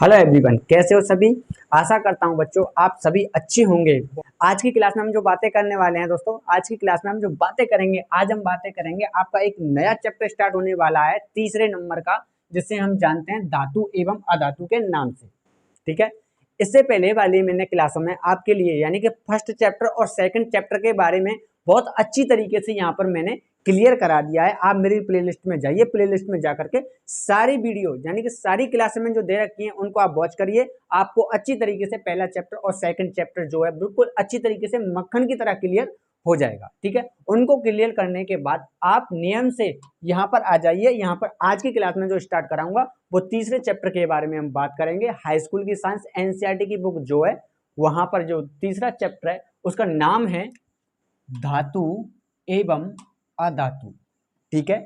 Hello everyone, कैसे हो सभी। आशा करता हूं बच्चों आप सभी अच्छे होंगे। आज की क्लास में हम जो बातें करने वाले हैं दोस्तों, आज की क्लास में हम जो बातें करेंगे, आज हम बातें करेंगे आपका एक नया चैप्टर स्टार्ट होने वाला है तीसरे नंबर का, जिसे हम जानते हैं धातु एवं अधातु के नाम से। ठीक है, इससे पहले वाली मैंने क्लासों में आपके लिए यानी कि फर्स्ट चैप्टर और सेकंड चैप्टर के बारे में बहुत अच्छी तरीके से यहाँ पर मैंने क्लियर करा दिया है। आप मेरी प्लेलिस्ट में जाइए, प्लेलिस्ट में जाकर के सारी वीडियो यानी कि सारी क्लासें में जो दे रखी हैं उनको आप वॉच करिए। आपको अच्छी तरीके से पहला चैप्टर और सेकंड चैप्टर जो है बिल्कुल अच्छी तरीके से मक्खन की तरह क्लियर हो जाएगा। ठीक है, उनको क्लियर करने के बाद आप नियम से यहाँ पर आ जाइए। यहाँ पर आज की क्लास में जो स्टार्ट कराऊंगा वो तीसरे चैप्टर के बारे में हम बात करेंगे। हाई स्कूल की साइंस एनसीईआरटी की बुक जो है वहां पर जो तीसरा चैप्टर है उसका नाम है धातु एवं अधातु। ठीक है,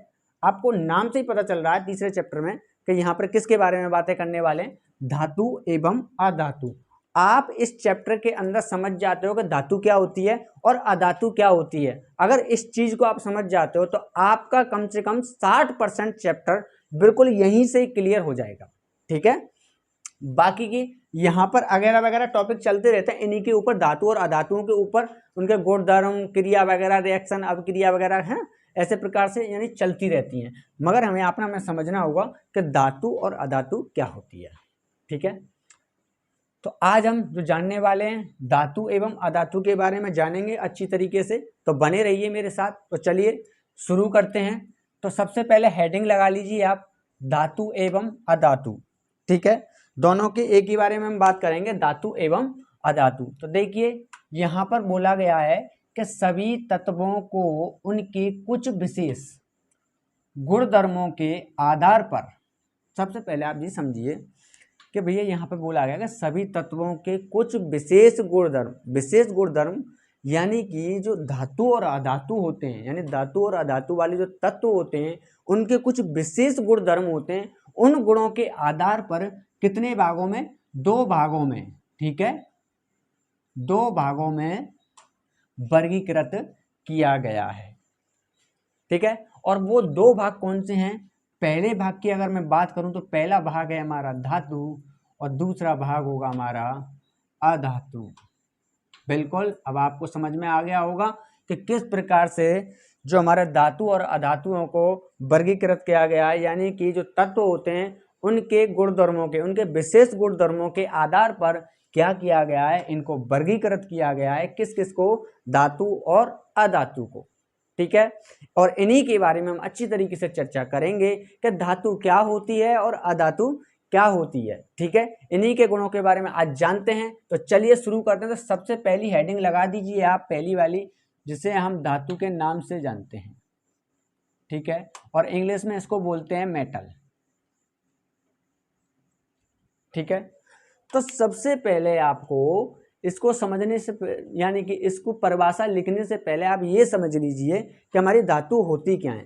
आपको नाम से ही पता चल रहा है तीसरे चैप्टर में कि यहाँ पर किसके बारे में बातें करने वाले हैं, धातु एवं अधातु। आप इस चैप्टर के अंदर समझ जाते हो कि धातु क्या होती है और अधातु क्या होती है। अगर इस चीज को आप समझ जाते हो तो आपका कम से कम 60% चैप्टर बिल्कुल यहीं से क्लियर हो जाएगा। ठीक है, बाकी की यहाँ पर वगैरह वगैरह टॉपिक चलते रहते हैं, इन्हीं के ऊपर धातु और अधातुओं के ऊपर उनके गुणधर्म, क्रिया वगैरह, रिएक्शन, अभिक्रिया वगैरह है, ऐसे प्रकार से यानी चलती रहती हैं। मगर हमें अपना हमें समझना होगा कि धातु और अधातु क्या होती है। ठीक है, तो आज हम जो जानने वाले हैं धातु एवं अधातु के बारे में जानेंगे अच्छी तरीके से, तो बने रहिए मेरे साथ। तो चलिए शुरू करते हैं। तो सबसे पहले हेडिंग लगा लीजिए आप, धातु एवं अधातु। ठीक है, दोनों के एक ही बारे में हम बात करेंगे, धातु एवं अधातु। तो देखिए यहाँ पर बोला गया है कि सभी तत्वों को उनके कुछ विशेष गुणधर्मों के आधार पर, सबसे पहले आप ये समझिए कि भैया यहाँ पर बोला गया कि सभी तत्वों के कुछ विशेष गुणधर्म यानी कि जो धातु और अधातु होते हैं, यानी धातु और अधातु वाले जो तत्व होते हैं उनके कुछ विशेष गुणधर्म होते हैं। उन गुणों के आधार पर कितने भागों में, 2 भागों में, ठीक है, 2 भागों में वर्गीकृत किया गया है। ठीक है, और वो 2 भाग कौन से हैं? पहले भाग की अगर मैं बात करूं तो पहला भाग है हमारा धातु और दूसरा भाग होगा हमारा अधातु। बिल्कुल, अब आपको समझ में आ गया होगा कि किस प्रकार से जो हमारे धातु और अधातुओं को वर्गीकृत किया गया है, यानी कि जो तत्व होते हैं उनके गुणधर्मों के, उनके विशेष गुणधर्मों के आधार पर क्या किया गया है, इनको वर्गीकृत किया गया है। किस किस को? धातु और अधातु को। ठीक है, और इन्हीं के बारे में हम अच्छी तरीके से चर्चा करेंगे कि धातु क्या होती है और अधातु क्या होती है। ठीक है, इन्हीं के गुणों के बारे में आज जानते हैं। तो चलिए शुरू करते हैं। तो सबसे पहली हेडिंग लगा दीजिए आप, पहली वाली, जिसे हम धातु के नाम से जानते हैं। ठीक है, और इंग्लिश में इसको बोलते हैं मेटल। ठीक है, तो सबसे पहले आपको इसको समझने से यानी कि इसको परिभाषा लिखने से पहले आप ये समझ लीजिए कि हमारी धातु होती क्या है।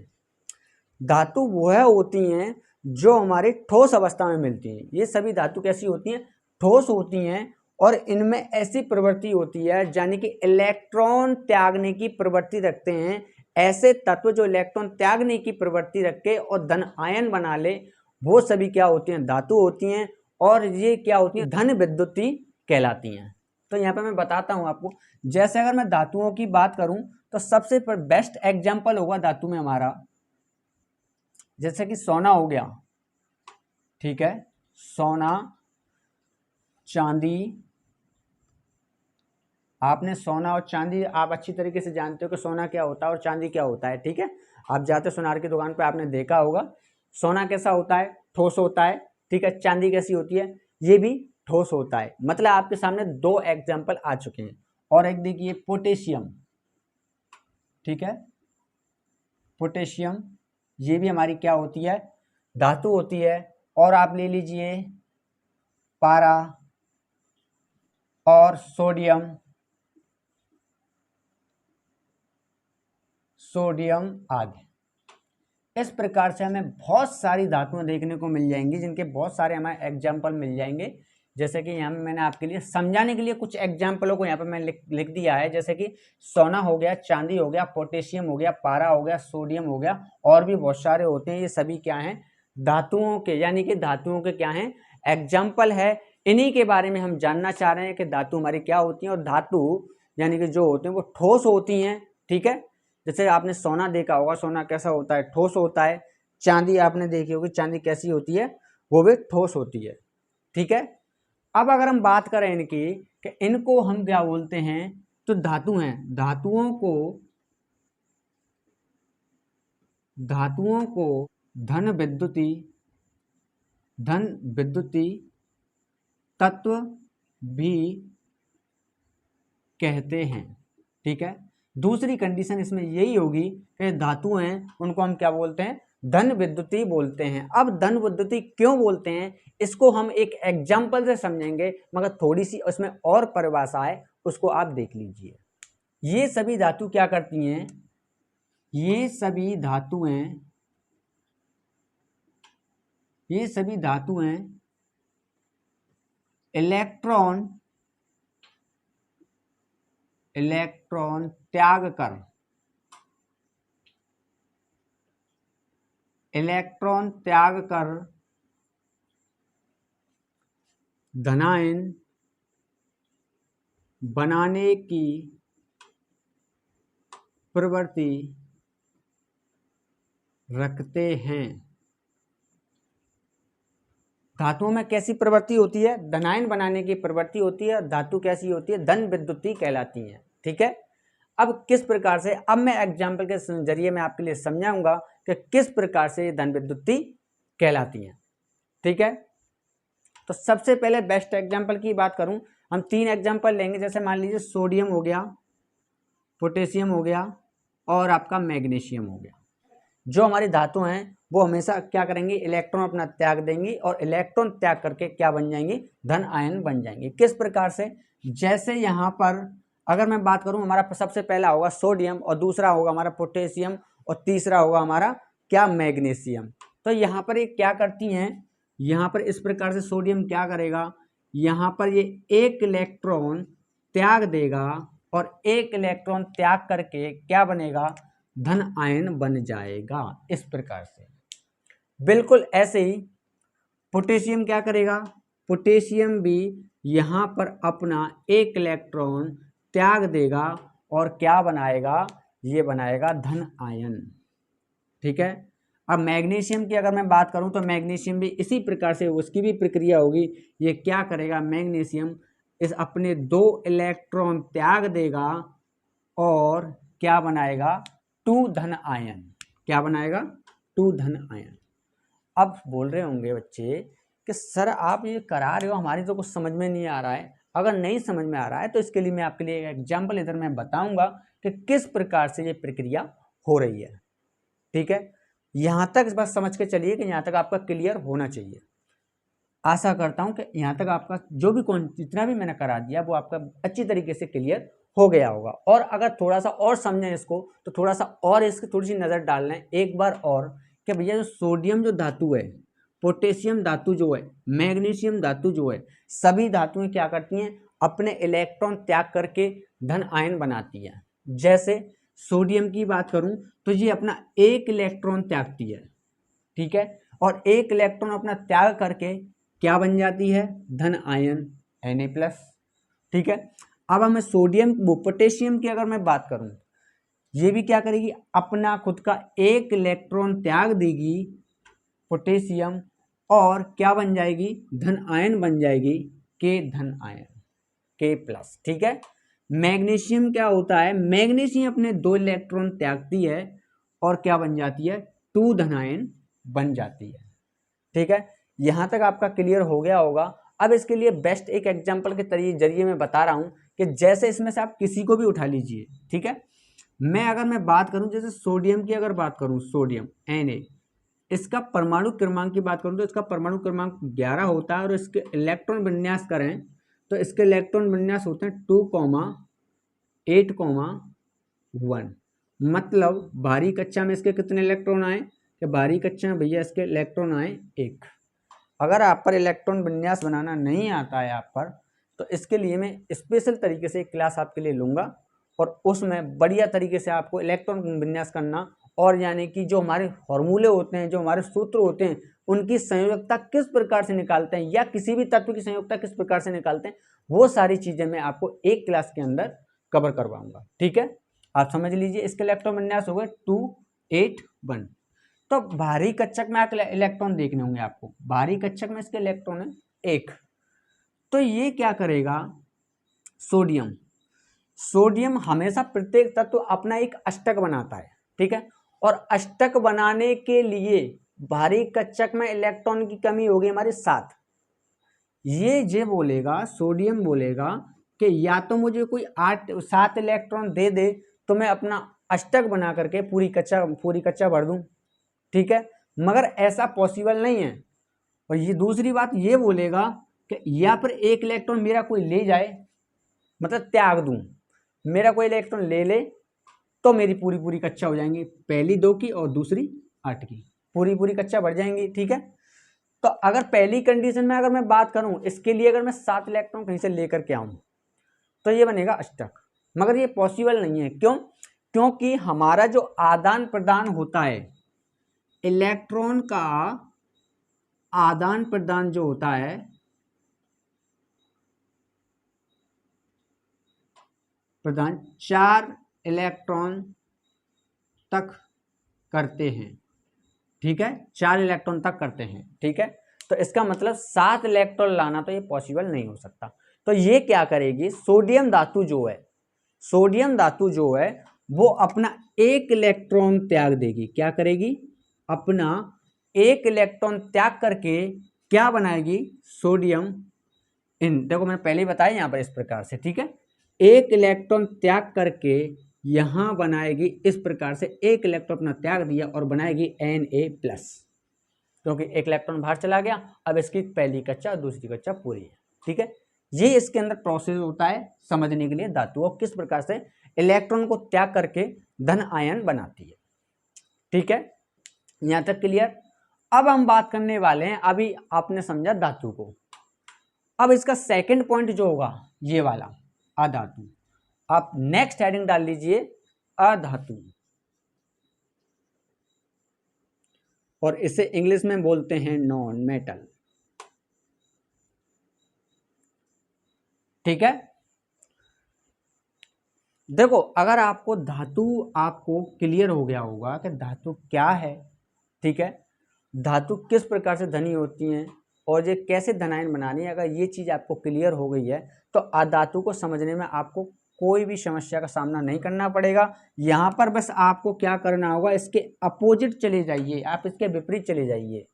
धातु वह होती हैं जो हमारी ठोस अवस्था में मिलती हैं। ये सभी धातु कैसी होती हैं? ठोस होती हैं, और इनमें ऐसी प्रवृत्ति होती है यानी कि इलेक्ट्रॉन त्यागने की प्रवृत्ति रखते हैं। ऐसे तत्व जो इलेक्ट्रॉन त्यागने की प्रवृत्ति रख के और धन आयन बना ले, वो सभी क्या होती हैं? धातु होती हैं। और ये क्या होती हैं? धन विद्युती कहलाती हैं। तो यहाँ पे मैं बताता हूँ आपको। जैसे अगर मैं धातुओं की बात करूं तो सबसे बेस्ट एग्जाम्पल होगा धातु में हमारा, जैसे कि सोना हो गया। ठीक है, सोना, चांदी। आपने सोना और चांदी, आप अच्छी तरीके से जानते हो कि सोना क्या होता है और चांदी क्या होता है। ठीक है, आप जाते सुनार की दुकान पे आपने देखा होगा। सोना कैसा होता है? ठोस होता है। ठीक है, चांदी कैसी होती है? ये भी ठोस होता है। मतलब आपके सामने 2 एग्जाम्पल आ चुके हैं। और एक देखिए पोटेशियम। ठीक है, पोटेशियम, ये भी हमारी क्या होती है? धातु होती है। और आप ले लीजिए पारा और सोडियम आदि। इस प्रकार से हमें बहुत सारी धातुएं देखने को मिल जाएंगी, जिनके बहुत सारे हमें एग्जाम्पल मिल जाएंगे। जैसे कि यहाँ मैंने आपके लिए समझाने के लिए कुछ एग्जाम्पलों को यहाँ पे मैं लिख दिया है। जैसे कि सोना हो गया, चांदी हो गया, पोटेशियम हो गया, पारा हो गया, सोडियम हो गया, और भी बहुत सारे होते हैं। ये सभी क्या हैं? धातुओं के, यानी कि धातुओं के क्या हैं? एग्जाम्पल है, इन्हीं के बारे में हम जानना चाह रहे हैं कि धातु हमारी क्या होती हैं। और धातु यानी कि जो होते हैं वो ठोस होती हैं, ठीक है। जैसे आपने सोना देखा होगा, सोना कैसा होता है, ठोस होता है। चांदी आपने देखी होगी, चांदी कैसी होती है, वो भी ठोस होती है, ठीक है। अब अगर हम बात करें इनकी कि इनको हम क्या बोलते हैं, तो धातु हैं। धातुओं को धन विद्युती तत्व भी कहते हैं, ठीक है। दूसरी कंडीशन इसमें यही होगी कि धातु हैं उनको हम क्या बोलते हैं, धन विद्युती बोलते हैं। अब धन विद्युती क्यों बोलते हैं, इसको हम एक एग्जाम्पल से समझेंगे, मगर थोड़ी सी उसमें और परिभाषा है, उसको आप देख लीजिए। ये सभी धातु क्या करती हैं, ये सभी धातुएं इलेक्ट्रॉन त्याग कर धनायन बनाने की प्रवृत्ति रखते हैं। धातुओं में कैसी प्रवृत्ति होती है, धनायन बनाने की प्रवृत्ति होती है। धातु कैसी होती है, धन विद्युती कहलाती है, ठीक है। अब किस प्रकार से, अब मैं एग्जाम्पल के जरिए मैं आपके लिए समझाऊंगा कि किस प्रकार से ये धन विद्युती कहलाती हैं, ठीक है। तो सबसे पहले बेस्ट एग्जाम्पल की बात करूं, हम 3 एग्जाम्पल लेंगे। जैसे मान लीजिए सोडियम हो गया, पोटेशियम हो गया और आपका मैग्नीशियम हो गया। जो हमारी धातु हैं वो हमेशा क्या करेंगी, इलेक्ट्रॉन अपना त्याग देंगी और इलेक्ट्रॉन त्याग करके क्या बन जाएंगी, धन आयन बन जाएंगे। किस प्रकार से, जैसे यहाँ पर अगर मैं बात करूं, हमारा सबसे पहला होगा सोडियम और दूसरा होगा हमारा पोटेशियम और तीसरा होगा हमारा क्या, मैग्नीशियम। तो यहाँ पर ये क्या करती हैं, यहाँ पर इस प्रकार से सोडियम क्या करेगा, यहाँ पर ये एक इलेक्ट्रॉन त्याग देगा और एक इलेक्ट्रॉन त्याग करके क्या बनेगा, धन आयन बन जाएगा। इस प्रकार से बिल्कुल ऐसे ही पोटेशियम क्या करेगा, पोटेशियम भी यहाँ पर अपना एक इलेक्ट्रॉन त्याग देगा और क्या बनाएगा, ये बनाएगा धन आयन, ठीक है। अब मैग्नीशियम की अगर मैं बात करूं तो मैग्नीशियम भी इसी प्रकार से उसकी भी प्रक्रिया होगी। ये क्या करेगा, मैग्नीशियम इस अपने 2 इलेक्ट्रॉन त्याग देगा और क्या बनाएगा, 2 धन आयन। क्या बनाएगा, 2 धन आयन। अब बोल रहे होंगे बच्चे कि सर आप ये करा रहे हो, हमारी तो कुछ समझ में नहीं आ रहा है। अगर नहीं समझ में आ रहा है तो इसके लिए मैं आपके लिए एक एग्जाम्पल इधर मैं बताऊंगा कि किस प्रकार से ये प्रक्रिया हो रही है, ठीक है। यहाँ तक बस समझ के चलिए कि यहाँ तक आपका क्लियर होना चाहिए। आशा करता हूँ कि यहाँ तक आपका जो भी जितना भी मैंने करा दिया वो आपका अच्छी तरीके से क्लियर हो गया होगा। और अगर थोड़ा सा और समझें इसको तो थोड़ा सा और इसकी थोड़ी सी नज़र डाल लें एक बार और, कि भैया जो सोडियम जो धातु है, पोटेशियम धातु जो है, मैग्नीशियम धातु जो है, सभी धातुएं क्या करती हैं, अपने इलेक्ट्रॉन त्याग करके धन आयन बनाती हैं। जैसे सोडियम की बात करूं तो ये अपना एक इलेक्ट्रॉन त्यागती है, ठीक है, और एक इलेक्ट्रॉन अपना त्याग करके क्या बन जाती है, धन आयन Na+, ठीक है। अब हमें सोडियम पोटेशियम की अगर मैं बात करूं, ये भी क्या करेगी, अपना खुद का एक इलेक्ट्रॉन त्याग देगी पोटेशियम और क्या बन जाएगी, धन आयन बन जाएगी, के धन आयन, K+, ठीक है। मैग्नीशियम क्या होता है, मैग्नीशियम अपने 2 इलेक्ट्रॉन त्यागती है और क्या बन जाती है, 2 धन आयन बन जाती है, ठीक है। यहाँ तक आपका क्लियर हो गया होगा। अब इसके लिए बेस्ट एक एग्जांपल के जरिए मैं बता रहा हूँ कि जैसे इसमें से आप किसी को भी उठा लीजिए, ठीक है। अगर मैं बात करूँ जैसे सोडियम की अगर बात करूँ, सोडियम Na, इसका परमाणु क्रमांक की बात करूँ तो इसका परमाणु क्रमांक 11 होता है और इसके इलेक्ट्रॉन विन्यास करें तो इसके इलेक्ट्रॉन विन्यास होते हैं 2,8,1। मतलब भारी कक्षा में इसके कितने इलेक्ट्रॉन आए, कि भारी कक्षा में भैया इसके इलेक्ट्रॉन आए 1। अगर आप पर इलेक्ट्रॉन विन्यास बनाना नहीं आता है आप पर, तो इसके लिए मैं स्पेशल तरीके से एक क्लास आपके लिए लूँगा और उसमें बढ़िया तरीके से आपको इलेक्ट्रॉन विन्यास करना और यानी कि जो हमारे फॉर्मूले होते हैं, जो हमारे सूत्र होते हैं, उनकी संयोजकता किस प्रकार से निकालते हैं या किसी भी तत्व की संयोजकता किस प्रकार से निकालते हैं, वो सारी चीजें मैं आपको एक क्लास के अंदर कवर करवाऊंगा। ठीक है, आप समझ लीजिए। इसके इलेक्ट्रॉन विन्यास हो गए 2 8 1। तो भारी कक्षक में इलेक्ट्रॉन देखने होंगे आपको। भारी कक्षक में इसके इलेक्ट्रॉन है 1। तो ये क्या करेगा, सोडियम, सोडियम हमेशा प्रत्येक तत्व अपना एक अष्टक बनाता है। ठीक है, और अष्टक बनाने के लिए भारी कक्षक में इलेक्ट्रॉन की कमी होगी हमारी 7। ये बोलेगा, सोडियम बोलेगा कि या तो मुझे कोई 7 इलेक्ट्रॉन दे दे तो मैं अपना अष्टक बना करके पूरी कक्षा भर दूं। ठीक है, मगर ऐसा पॉसिबल नहीं है। और ये दूसरी बात ये बोलेगा कि या फिर एक इलेक्ट्रॉन मेरा कोई ले जाए, मतलब त्याग दूं, मेरा कोई इलेक्ट्रॉन ले ले तो मेरी पूरी कक्षा हो जाएंगी, पहली 2 की और दूसरी 8 की, पूरी कक्षा बढ़ जाएंगी। ठीक है, तो अगर पहली कंडीशन में अगर मैं बात करूं, इसके लिए अगर मैं 7 इलेक्ट्रॉन कहीं से लेकर के आऊं तो ये बनेगा अष्टक, मगर ये पॉसिबल नहीं है। क्यों? क्योंकि हमारा जो आदान प्रदान होता है, इलेक्ट्रॉन का आदान प्रदान जो होता है, प्रदान 4 इलेक्ट्रॉन तक करते हैं। ठीक है, 4 इलेक्ट्रॉन तक करते हैं। ठीक है, तो इसका मतलब 7 इलेक्ट्रॉन लाना तो ये पॉसिबल नहीं हो सकता। तो ये क्या करेगी, सोडियम धातु जो है, सोडियम धातु जो है वो अपना 1 इलेक्ट्रॉन त्याग देगी। क्या करेगी, अपना 1 इलेक्ट्रॉन त्याग करके क्या बनाएगी, सोडियम इन, देखो मैंने पहले ही बताया यहाँ पर इस प्रकार से। ठीक है, 1 इलेक्ट्रॉन त्याग करके यहां बनाएगी इस प्रकार से, 1 इलेक्ट्रॉन अपना त्याग दिया और बनाएगी Na+, क्योंकि 1 इलेक्ट्रॉन बाहर चला गया। अब इसकी पहली कक्षा और दूसरी कक्षा पूरी है। ठीक है, ये इसके अंदर प्रोसेस होता है समझने के लिए धातुओं किस प्रकार से इलेक्ट्रॉन को त्याग करके धन आयन बनाती है। ठीक है, यहां तक क्लियर। अब हम बात करने वाले हैं, अभी आपने समझा धातु को, अब इसका सेकंड पॉइंट जो होगा ये वाला अधातु। आप नेक्स्ट हेडिंग डाल लीजिए अधातु, और इसे इंग्लिश में बोलते हैं नॉन मेटल। ठीक है, देखो अगर आपको धातु आपको क्लियर हो गया होगा कि धातु क्या है, ठीक है, धातु किस प्रकार से धनी होती हैं और ये कैसे धनायन बनानी है, अगर ये चीज आपको क्लियर हो गई है तो अधातु को समझने में आपको कोई भी समस्या का सामना नहीं करना पड़ेगा। यहाँ पर बस आपको क्या करना होगा, इसके अपोजिट चले जाइए, आप इसके विपरीत चले जाइए।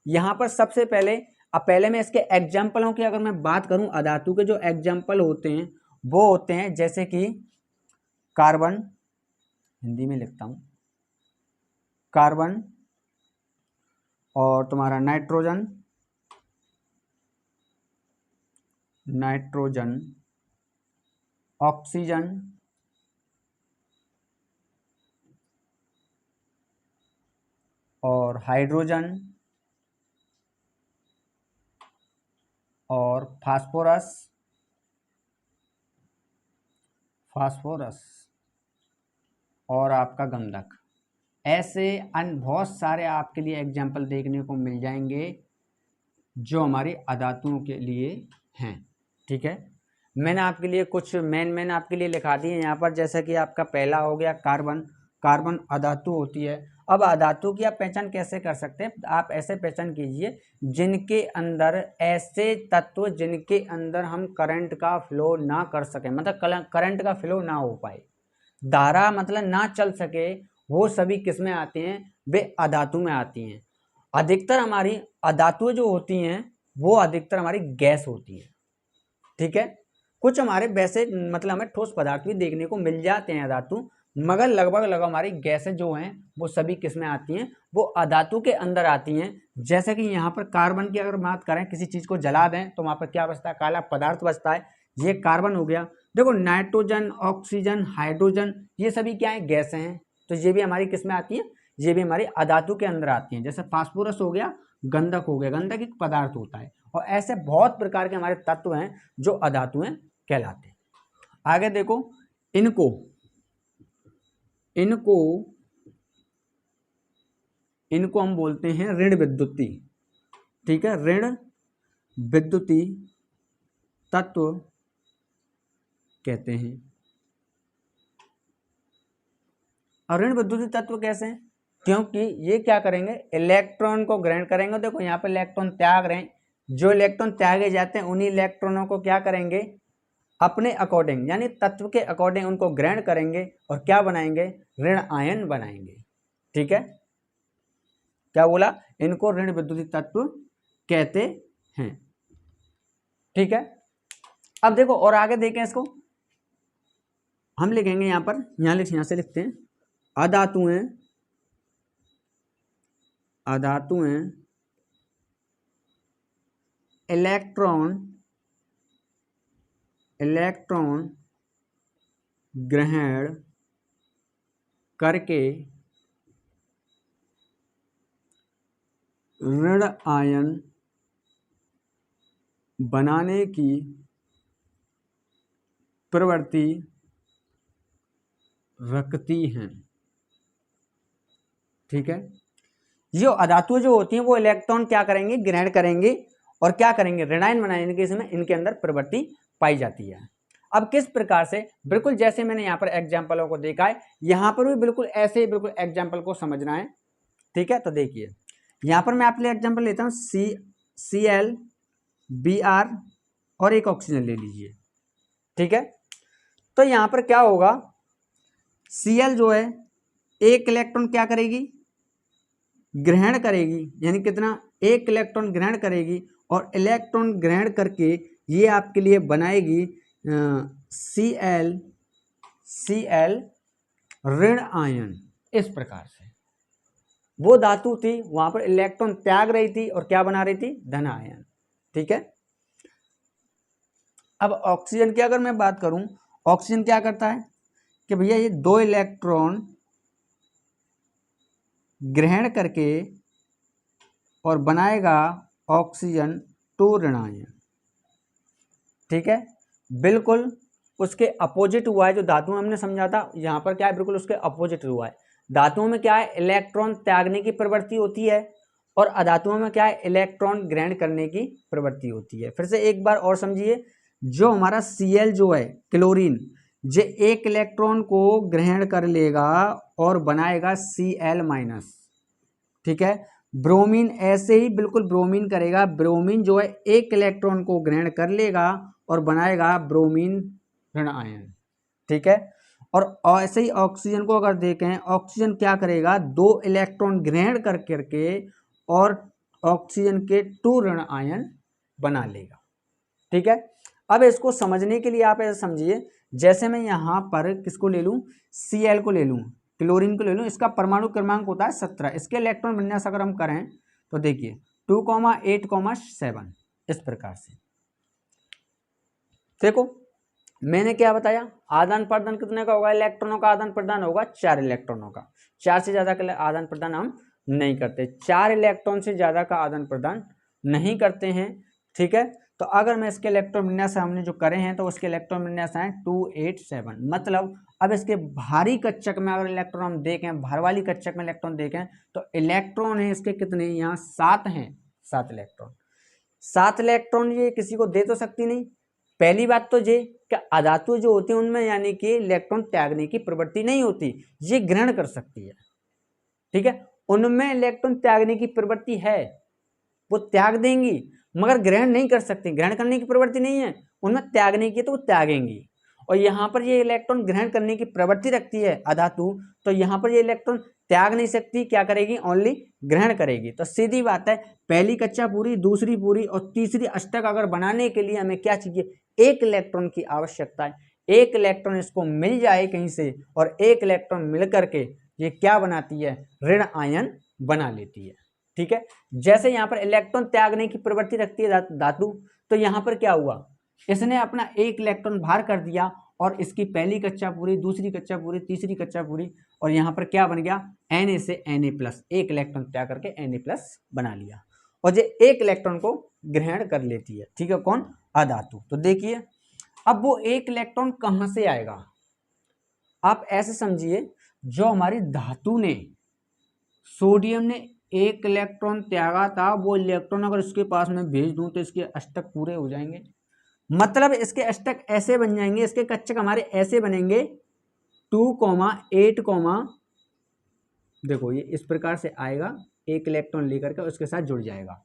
यहाँ पर सबसे पहले, अब पहले मैं इसके एग्जाम्पलों की अगर मैं बात करूं, अधातु के जो एग्जाम्पल होते हैं वो होते हैं जैसे कि कार्बन, हिंदी में लिखता हूं, कार्बन और तुम्हारा नाइट्रोजन, नाइट्रोजन, ऑक्सीजन, और हाइड्रोजन, और फास्फोरस, और आपका गंधक। ऐसे अन्य बहुत सारे आपके लिए एग्जाम्पल देखने को मिल जाएंगे जो हमारी अधातुओं के लिए हैं। ठीक है, मैंने आपके लिए कुछ मेन आपके लिए लिखा दिए यहाँ पर, जैसे कि आपका पहला हो गया कार्बन। कार्बन अधातु होती है। अब अधातु की आप पहचान कैसे कर सकते हैं, आप ऐसे पहचान कीजिए जिनके अंदर ऐसे तत्व जिनके अंदर हम करंट का फ्लो ना कर सके, मतलब करंट का फ्लो ना हो पाए, धारा मतलब ना चल सके, वो सभी किस में आते हैं, वे अधातु में आती हैं। अधिकतर हमारी अधातु जो होती हैं वो अधिकतर हमारी गैस होती है। ठीक है, कुछ हमारे वैसे मतलब हमें ठोस पदार्थ भी देखने को मिल जाते हैं अधातु, मगर लगभग हमारी गैसें जो हैं वो सभी किस में आती हैं, वो अधातु के अंदर आती हैं। जैसे कि यहाँ पर कार्बन की अगर बात करें, किसी चीज को जला दें तो वहां पर क्या बचता है, काला पदार्थ बचता है, ये कार्बन हो गया। देखो नाइट्रोजन, ऑक्सीजन, हाइड्रोजन, ये सभी क्या है, गैसें हैं, तो ये भी हमारी किस में आती है, ये भी हमारी अधातु के अंदर आती हैं। जैसे फास्फोरस हो गया, गंधक हो गया, गंधक एक पदार्थ होता है, और ऐसे बहुत प्रकार के हमारे तत्व हैं जो अधातुएं कहलाते हैं। आगे देखो, इनको हम बोलते हैं ऋण विद्युतीय। ठीक है, ऋण विद्युती तत्व कहते हैं। और ऋण विद्युती तत्व कैसे हैं? क्योंकि ये क्या करेंगे, इलेक्ट्रॉन को ग्रहण करेंगे। देखो यहाँ पर इलेक्ट्रॉन त्याग रहे हैं, जो इलेक्ट्रॉन त्यागे जाते हैं उन्हीं इलेक्ट्रॉनों को क्या करेंगे, अपने अकॉर्डिंग यानी तत्व के अकॉर्डिंग उनको ग्रहण करेंगे और क्या बनाएंगे, ऋण आयन बनाएंगे। ठीक है, क्या बोला, इनको ऋण विद्युती तत्व कहते हैं। ठीक है, अब देखो और आगे देखें इसको, हम लिखेंगे यहाँ पर, यहाँ से लिखते हैं, अधातुएं इलेक्ट्रॉन ग्रहण करके ऋण आयन बनाने की प्रवृत्ति रखती हैं। ठीक है, ये अधातुएं जो होती हैं वो इलेक्ट्रॉन क्या करेंगे, ग्रहण करेंगे और क्या करेंगे, ऋणायन बनाने के समय इनके अंदर प्रवृत्ति पाई जाती है। अब किस प्रकार से, बिल्कुल जैसे मैंने यहाँ पर एग्जाम्पलों को देखा है, यहाँ पर भी बिल्कुल ऐसे ही बिल्कुल एग्जाम्पल को समझना है। ठीक है, तो देखिए यहाँ पर मैं आपके लिए एग्जाम्पल लेता हूँ, Cl Br और एक ऑक्सीजन ले लीजिए। ठीक है, तो यहाँ पर क्या होगा, Cl जो है एक इलेक्ट्रॉन क्या करेगी, ग्रहण करेगी, यानी कितना, एक इलेक्ट्रॉन ग्रहण करेगी और इलेक्ट्रॉन ग्रहण करके ये आपके लिए बनाएगी Cl ऋण आयन। इस प्रकार से वो धातु थी, वहां पर इलेक्ट्रॉन त्याग रही थी और क्या बना रही थी, धन आयन। ठीक है, अब ऑक्सीजन की अगर मैं बात करूं, ऑक्सीजन क्या करता है कि भैया ये दो इलेक्ट्रॉन ग्रहण करके और बनाएगा ऑक्सीजन 2 ऋण आयन। ठीक है, बिल्कुल उसके अपोजिट हुआ है, जो धातुओं में हमने समझा था यहाँ पर क्या है, बिल्कुल उसके अपोजिट हुआ है। धातुओं में क्या है, इलेक्ट्रॉन त्यागने की प्रवृत्ति होती है और अधातुओं में क्या है, इलेक्ट्रॉन ग्रहण करने की प्रवृत्ति होती है। फिर से एक बार और समझिए, जो हमारा Cl जो है क्लोरीन, जे एक इलेक्ट्रॉन को ग्रहण कर लेगा और बनाएगा Cl-। ठीक है, ब्रोमीन ऐसे ही बिल्कुल ब्रोमीन करेगा, ब्रोमीन जो है एक इलेक्ट्रॉन को ग्रहण कर लेगा और बनाएगा ब्रोमीन ऋण आयन। ठीक है, और ऐसे ही ऑक्सीजन को अगर देखें, ऑक्सीजन क्या करेगा, 2 इलेक्ट्रॉन ग्रहण करके और ऑक्सीजन के 2 ऋण आयन बना लेगा। ठीक है, अब इसको समझने के लिए आप ऐसे समझिए, जैसे मैं यहाँ पर किसको ले लूँ, Cl को ले लूँ, क्लोरीन को ले लूँ, इसका परमाणु क्रमांक होता है 17, इसके इलेक्ट्रॉन विन्यास अगर हम करें तो देखिए 2,8,7 इस प्रकार से। देखो मैंने क्या बताया, आदान प्रदान कितने का होगा, इलेक्ट्रॉनों का आदान प्रदान होगा 4 इलेक्ट्रॉनों का, 4 से ज्यादा का आदान प्रदान हम नहीं करते, 4 इलेक्ट्रॉन से ज्यादा का आदान प्रदान नहीं करते हैं। ठीक है, तो अगर मैं इसके इलेक्ट्रॉन विन्यास हमने जो करे हैं तो उसके इलेक्ट्रॉन विन्यास आए 287। मतलब अब इसके भारी कक्षक में अगर इलेक्ट्रॉन हम देखें, भार वाली कक्षक में इलेक्ट्रॉन देखें तो इलेक्ट्रॉन है इसके कितने, यहाँ 7 हैं, 7 इलेक्ट्रॉन। 7 इलेक्ट्रॉन ये किसी को दे तो सकती नहीं। पहली बात तो ये कि अधातु जो होती है उनमें यानी कि इलेक्ट्रॉन त्यागने की प्रवृत्ति नहीं होती, ये ग्रहण कर सकती है। ठीक है, उनमें इलेक्ट्रॉन त्यागने की प्रवृत्ति है, वो त्याग देंगी मगर ग्रहण नहीं कर सकती, ग्रहण करने की प्रवृत्ति नहीं है, उनमें त्यागने की तो वो त्यागेंगी। और यहाँ पर ये इलेक्ट्रॉन ग्रहण करने की प्रवृत्ति रखती है अधातु, तो यहाँ पर ये इलेक्ट्रॉन त्याग नहीं सकती, क्या करेगी, ओनली ग्रहण करेगी। तो सीधी बात है, पहली कक्षा पूरी, दूसरी पूरी और तीसरी अष्टक अगर बनाने के लिए हमें क्या चाहिए, एक इलेक्ट्रॉन की आवश्यकता है। एक इलेक्ट्रॉन इसको मिल जाए कहीं से और एक इलेक्ट्रॉन मिल करके ये क्या बनाती है, ऋण आयन बना लेती है। ठीक है, जैसे यहाँ पर इलेक्ट्रॉन त्यागने की प्रवृत्ति रखती है धातु, तो यहाँ पर क्या हुआ, इसने अपना एक इलेक्ट्रॉन बाहर कर दिया और इसकी पहली कक्षा पूरी, दूसरी कक्षा पूरी, तीसरी कक्षा पूरी, और यहाँ पर क्या बन गया, Na से Na+, एक इलेक्ट्रॉन त्याग करके Na+ बना लिया और ये एक इलेक्ट्रॉन को ग्रहण कर लेती है। ठीक है, कौन, अधातु। तो देखिए अब वो एक इलेक्ट्रॉन कहाँ से आएगा, आप ऐसे समझिए, जो हमारी धातु ने, सोडियम ने एक इलेक्ट्रॉन त्यागा था, वो इलेक्ट्रॉन अगर इसके पास में भेज दूं तो इसके अष्टक पूरे हो जाएंगे। मतलब इसके अष्टक ऐसे बन जाएंगे, इसके कक्षक हमारे ऐसे बनेंगे 2,8, देखो ये इस प्रकार से आएगा, एक इलेक्ट्रॉन लेकर के उसके साथ जुड़ जाएगा,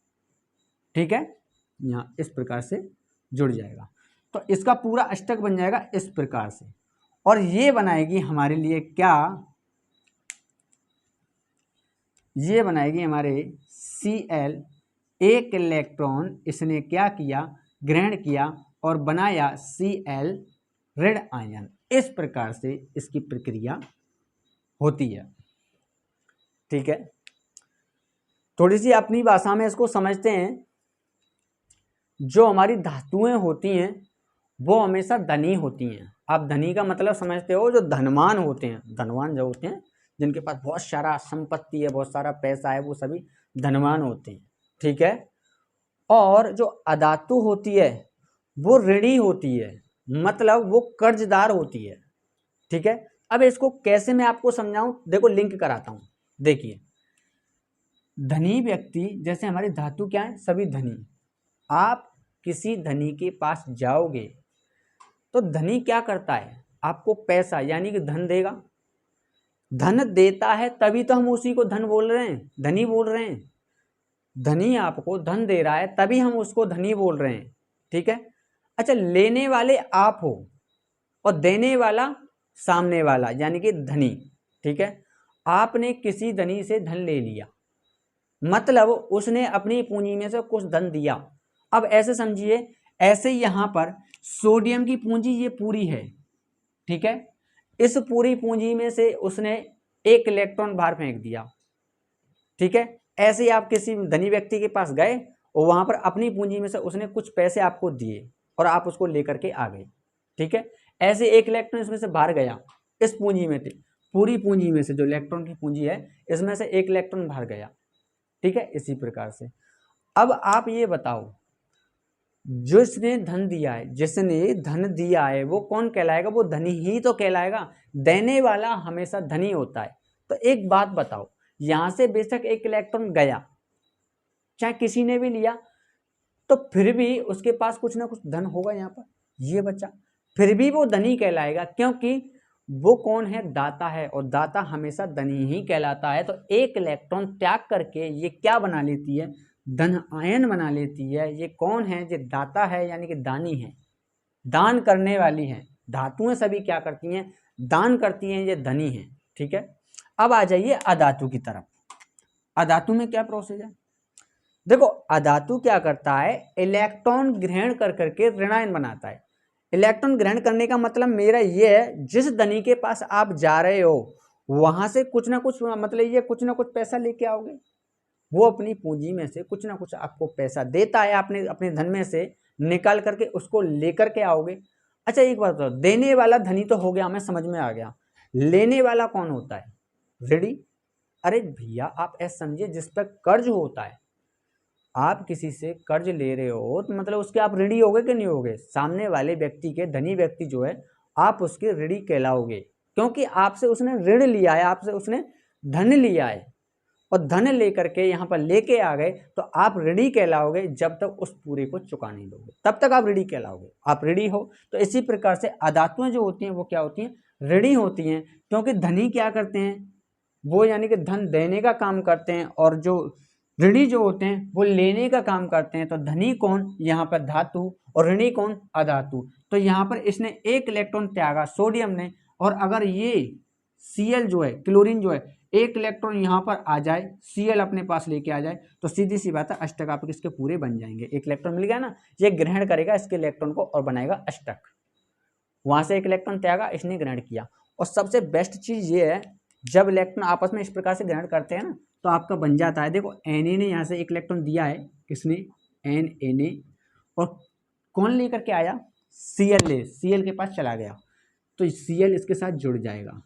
ठीक है, यहाँ इस प्रकार से जुड़ जाएगा। तो इसका पूरा अष्टक बन जाएगा इस प्रकार से, और ये बनाएगी हमारे लिए क्या, ये बनाएगी हमारे Cl, एक इलेक्ट्रॉन इसने क्या किया, ग्रहण किया और बनाया Cl ऋण आयन। इस प्रकार से इसकी प्रक्रिया होती है, ठीक है। थोड़ी सी अपनी भाषा में इसको समझते हैं। जो हमारी धातुएं होती हैं वो हमेशा धनी होती हैं। आप धनी का मतलब समझते हो, जो धनवान होते हैं, धनवान जो होते हैं, जिनके पास बहुत सारा संपत्ति है, बहुत सारा पैसा है, वो सभी धनवान होते हैं, ठीक है। और जो अधातु होती है वो ऋणी होती है, मतलब वो कर्जदार होती है, ठीक है। अब इसको कैसे मैं आपको समझाऊं, देखो लिंक कराता हूं। देखिए, धनी व्यक्ति, जैसे हमारी धातु क्या है, सभी धनी। आप किसी धनी के पास जाओगे तो धनी क्या करता है, आपको पैसा यानी कि धन देगा। धन देता है तभी तो हम उसी को धन बोल रहे हैं, धनी बोल रहे हैं। धनी आपको धन दे रहा है तभी हम उसको धनी बोल रहे हैं, ठीक है। अच्छा, लेने वाले आप हो और देने वाला सामने वाला यानी कि धनी, ठीक है। आपने किसी धनी से धन ले लिया, मतलब उसने अपनी पूंजी में से कुछ धन दिया। अब ऐसे समझिए, ऐसे यहाँ पर सोडियम की पूंजी ये पूरी है, ठीक है। इस पूरी पूंजी में से उसने एक इलेक्ट्रॉन बाहर फेंक दिया, ठीक है। ऐसे ही आप किसी धनी व्यक्ति के पास गए और वहां पर अपनी पूंजी में से उसने कुछ पैसे आपको दिए और आप उसको लेकर के आ गए, ठीक है। ऐसे एक इलेक्ट्रॉन इसमें से बाहर गया, इस पूंजी में थे, पूरी पूंजी में से जो इलेक्ट्रॉन की पूंजी है इसमें से एक इलेक्ट्रॉन बाहर गया, ठीक है। इसी प्रकार से अब आप ये बताओ, जिसने धन दिया है, जिसने धन दिया है वो कौन कहलाएगा, वो धनी ही तो कहलाएगा। देने वाला हमेशा धनी होता है। तो एक बात बताओ, यहां से बेशक एक इलेक्ट्रॉन गया, चाहे किसी ने भी लिया, तो फिर भी उसके पास कुछ ना कुछ धन होगा, यहाँ पर ये बच्चा, फिर भी वो धनी कहलाएगा, क्योंकि वो कौन है, दाता है, और दाता हमेशा धनी ही कहलाता है। तो एक इलेक्ट्रॉन त्याग करके ये क्या बना लेती है, धन आयन बना लेती है। ये कौन है, ये दाता है, यानी कि दानी है, दान करने वाली है। धातुएं सभी क्या करती हैं, दान करती हैं, ये धनी है, ठीक है। अब आ जाइए अधातु की तरफ। अधातु में क्या प्रोसेस है, देखो अधातु क्या करता है, इलेक्ट्रॉन ग्रहण कर करके ऋणायन बनाता है। इलेक्ट्रॉन ग्रहण करने का मतलब मेरा ये है, जिस धनी के पास आप जा रहे हो वहां से कुछ ना कुछ, मतलब ये कुछ ना कुछ पैसा लेके आओगे। वो अपनी पूंजी में से कुछ ना कुछ आपको पैसा देता है, आपने अपने धन में से निकाल करके उसको लेकर के आओगे। अच्छा एक बात बताओ, देने वाला धनी तो हो गया, हमें समझ में आ गया, लेने वाला कौन होता है, ऋणी। अरे भैया आप ऐसा समझिए, जिस पर कर्ज होता है, आप किसी से कर्ज ले रहे हो तो मतलब उसके आप ऋणी होगे कि नहीं होगे, सामने वाले व्यक्ति के, धनी व्यक्ति जो है, आप उसके ऋणी कहलाओगे, क्योंकि आपसे उसने ऋण लिया है, आपसे उसने धन लिया है, और धन लेकर के यहाँ पर लेके आ गए, तो आप ऋणी कहलाओगे। जब तक उस पूरे को चुका नहीं दोगे तब तक आप ऋणी कहलाओगे, आप ऋणी हो। तो इसी प्रकार से अधातुएं जो होती हैं वो क्या होती हैं, ऋणी होती हैं, क्योंकि धनी क्या करते हैं, वो यानी कि धन देने का काम करते हैं, और जो ऋणी जो होते हैं वो लेने का काम करते हैं। तो धनी कौन, यहाँ पर धातु, और ऋणी कौन, अधातु। तो यहाँ पर इसने एक इलेक्ट्रॉन त्यागा सोडियम ने, और अगर ये Cl जो है, क्लोरीन जो है, एक इलेक्ट्रॉन यहाँ पर आ जाए, Cl अपने पास लेके आ जाए, तो सीधी सी बात है अष्टक आपके इसके पूरे बन जाएंगे। एक इलेक्ट्रॉन मिल गया ना, ये ग्रहण करेगा इसके इलेक्ट्रॉन को और बनाएगा अष्टक। वहां से एक इलेक्ट्रॉन त्यागा, इसने ग्रहण किया। और सबसे बेस्ट चीज ये है, जब इलेक्ट्रॉन आपस में इस प्रकार से ग्रहण करते हैं ना, तो आपका बन जाता है, देखो Na ने यहाँ से एक इलेक्ट्रॉन दिया है, किसने, Na, और कौन लेकर के आया, Cl ले, Cl के पास चला गया, तो Cl इसके साथ जुड़ जाएगा,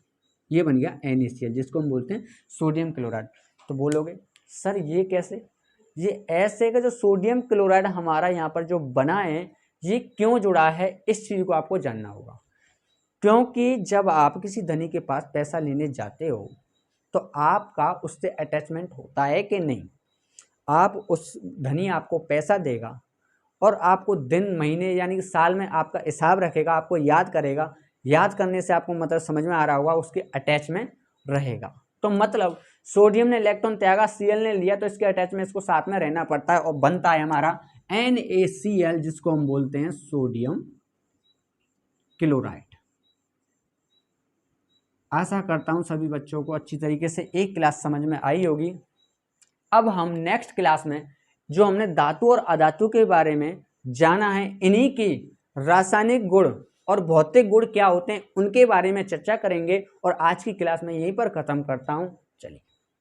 ये बन गया NaCl, जिसको हम बोलते हैं सोडियम क्लोराइड। तो बोलोगे सर ये कैसे, ये ऐसे का जो सोडियम क्लोराइड हमारा यहाँ पर जो बना है, ये क्यों जुड़ा है, इस चीज को आपको जानना होगा। क्योंकि जब आप किसी धनी के पास पैसा लेने जाते हो तो आपका उससे अटैचमेंट होता है कि नहीं। आप उस धनी आपको पैसा देगा और आपको दिन महीने यानी कि साल में आपका हिसाब रखेगा, आपको याद करेगा, याद करने से आपको मतलब समझ में आ रहा होगा उसके अटैचमेंट रहेगा। तो मतलब सोडियम ने इलेक्ट्रॉन त्यागा, Cl ने लिया, तो इसके अटैचमेंट इसको साथ में रहना पड़ता है और बनता है हमारा NaCl, जिसको हम बोलते हैं सोडियम क्लोराइड। आशा करता हूं सभी बच्चों को अच्छी तरीके से एक क्लास समझ में आई होगी। अब हम नेक्स्ट क्लास में जो हमने धातु और अधातु के बारे में जाना है, इन्हीं की रासायनिक गुण और भौतिक गुण क्या होते हैं उनके बारे में चर्चा करेंगे। और आज की क्लास में यहीं पर खत्म करता हूं। चलिए।